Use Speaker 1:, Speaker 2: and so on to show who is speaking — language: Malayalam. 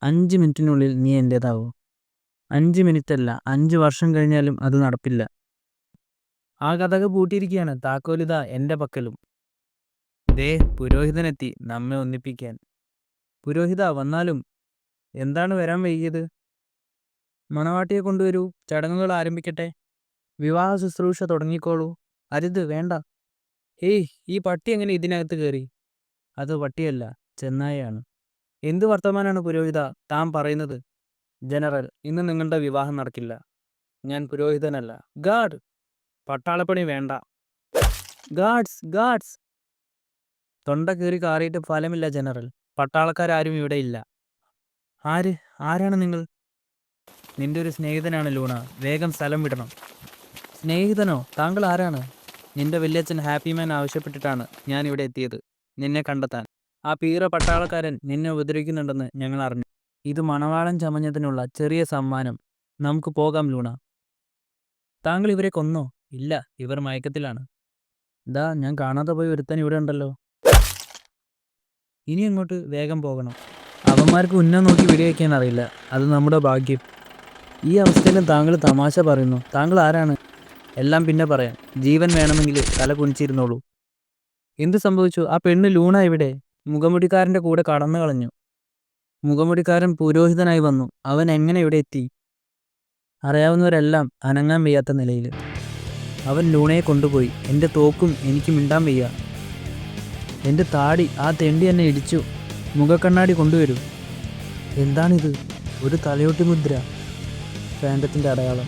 Speaker 1: 5 മിനിറ്റിനുള്ളിൽ നീ എൻ്റേതാവൂ. 5 മിനിറ്റല്ല, 5 വർഷം കഴിഞ്ഞാലും അത് നടപ്പില്ല. ആ കഥക് പൂട്ടിയിരിക്കുകയാണ്. താക്കോലിതാ എൻ്റെ പക്കലും. ദേ പുരോഹിതനെത്തി നമ്മെ ഒന്നിപ്പിക്കാൻ. പുരോഹിത വന്നാലും. എന്താണ് വരാൻ വൈകിയത്? മണവാട്ടിയെ കൊണ്ടുവരൂ, ചടങ്ങുകൾ ആരംഭിക്കട്ടെ. വിവാഹ ശുശ്രൂഷ തുടങ്ങിക്കോളൂ. അരുത്, വേണ്ട. ഹേയ്, ഈ പട്ടി എങ്ങനെ ഇതിനകത്ത് കയറി? അത് പട്ടിയല്ല, ചെന്നായയാണ്. എന്ത് വർത്തമാനാണ് പുരോഹിത താൻ പറയുന്നത്? ജനറൽ, ഇന്ന് നിങ്ങളുടെ വിവാഹം നടക്കില്ല. ഞാൻ പുരോഹിതനല്ല. ഗാർഡ്! പട്ടാളപ്പണി വേണ്ട. Guards, guards! തൊണ്ട കീറി കാറിയിട്ട് ഫലമില്ല ജനറൽ. പട്ടാളക്കാരും ഇവിടെ ഇല്ല. ആരാണ് നിങ്ങൾ? നിന്റെ ഒരു സ്നേഹിതനാണ് ലൂണ. വേഗം സ്ഥലം വിടണം. സ്നേഹിതനോ? താങ്കൾ ആരാണ്? നിന്റെ വല്യച്ഛൻ ഹാപ്പിമാൻ ആവശ്യപ്പെട്ടിട്ടാണ് ഞാൻ ഇവിടെ എത്തിയത്, നിന്നെ കണ്ടെത്താൻ. ആ പീറ പട്ടാളക്കാരൻ നിന്നെ ഉപദ്രവിക്കുന്നുണ്ടെന്ന് ഞങ്ങൾ അറിഞ്ഞു. ഇത് മണവാളൻ ചമഞ്ഞതിനുള്ള ചെറിയ സമ്മാനം. നമുക്ക് പോകാം ലൂണ. താങ്കൾ ഇവരെ കൊന്നോ? ഇല്ല, ഇവർ മയക്കത്തിലാണ്. ദാ ഞാൻ കാണാതെ പോയി ഒരുത്തൻ ഇവിടെ ഉണ്ടല്ലോ. ഇനി അങ്ങോട്ട് വേഗം പോകണം. അവന്മാർക്ക് ഉന്നം നോക്കി വെടിവെക്കാൻ അറിയില്ല. അത് നമ്മുടെ ഭാഗ്യം. ഈ അവസ്ഥയിലും താങ്കൾ തമാശ പറയുന്നു. താങ്കൾ ആരാണ്? എല്ലാം പിന്നെ പറയാം. ജീവൻ വേണമെങ്കിൽ തല കുനിച്ചിരുന്നോളൂ. എന്ത് സംഭവിച്ചു? ആ പെണ്ണ് ലൂണ ഇവിടെ? മുഖമുടിക്കാരൻ്റെ കൂടെ കടന്നു കളഞ്ഞു. മുഖമുടിക്കാരൻ പുരോഹിതനായി വന്നു. അവൻ എങ്ങനെ ഇവിടെ എത്തി? അറിയാവുന്നവരെല്ലാം അനങ്ങാൻ വയ്യാത്ത നിലയിൽ. അവൻ ലൂണയെ കൊണ്ടുപോയി. എൻ്റെ തോക്കും എനിക്ക് മിണ്ടാൻ വയ്യ. എൻ്റെ താടി ആ തെണ്ടി എന്നെ ഇടിച്ചു. മുഖക്കണ്ണാടി കൊണ്ടുവരൂ. എന്താണിത്? ഒരു തലയോട്ടി മുദ്ര. ഫാൻറ്റത്തിൻ്റെ അടയാളം.